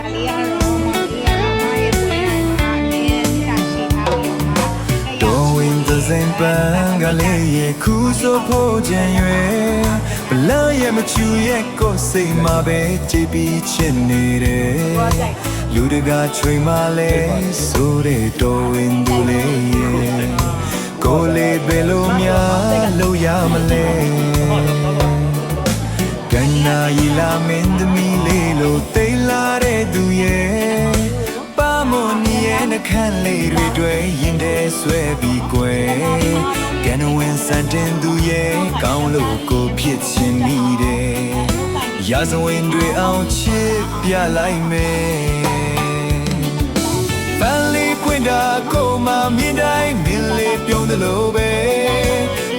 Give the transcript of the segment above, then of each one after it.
ဒါလေးကတော့မောင်ကြီးကတော့မရဲ့ပွဲတိုင်းမှာအမြဲတမ်းရှိထားပြီးတော့မှ Doing the same bang ကလေးရဲ့ခုဆိုဖို့ကြံရွယ်ဘလရဲ့မချူရဲ့ကိုယ်စိတ်မှာပဲကြည်ပြီးချစ်နေတယ်လူတကာချိန်မှလဲဆိုတဲ့တော်ဝင်သူလေးရဲ့ကိုလေးပဲလို့များလို့ရမလဲကန္နာရီလာမင်းသမီးလေးလို့သိလာတဲ့သူရဲ့ပါမွန်ရဲ့နှခမ်းလေးတွေတွေ့ရင်တည်းဆွဲပြီးကွယ်ကနဝင်စံတင်သူရဲ့ကောင်းလို့ကိုဖြစ်ချင်မိတယ်ရာဇဝင်တွေအောင်ချစ်ပြလိုက်မယ်ပန်းလေးပွင့်တာကိုမှမြင်တိုင်းမြင်လေးပြုံးသလိုပဲ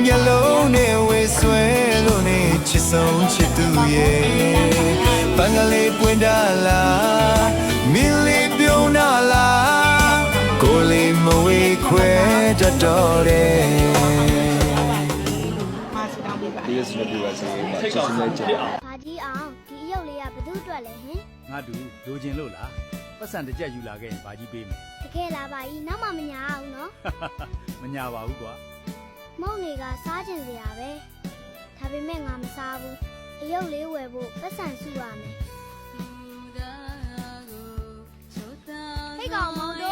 မျက်လုံးနဲ့ဝေဆွဲလို့နေချစ်ဆုံးချစ်သူရဲ့ပန်းကလေးပွင့်တာလားမြင်လေးပြုံးတာလားကိုလေးမဝေခွဲတတ်တော့တယ် မှာစတောင်းပေးပါ ဒီရစနေပြပါစေ။ချစ်စနေကြ။ ဘာကြီးအောင်ဒီအယုတ်လေးကဘသူ့အတွက်လဲဟင် ငါတူလိုချင်လို့လားပတ်စံတစ်ကြက်ယူလာခဲ့ရင်ဘာကြီးပေးမယ် တကယ်လားဘာကြီးနောက်မှမညာအောင်နော် မညာပါဘူးကွာ မုံတွေကစားကျင်စရာပဲဒါပေမဲ့ငါမစားဘူးအယုတ်လေးဝယ်ဖို့ပတ်စံစုရမယ်ဟဲ့ကောင်မောင်တို့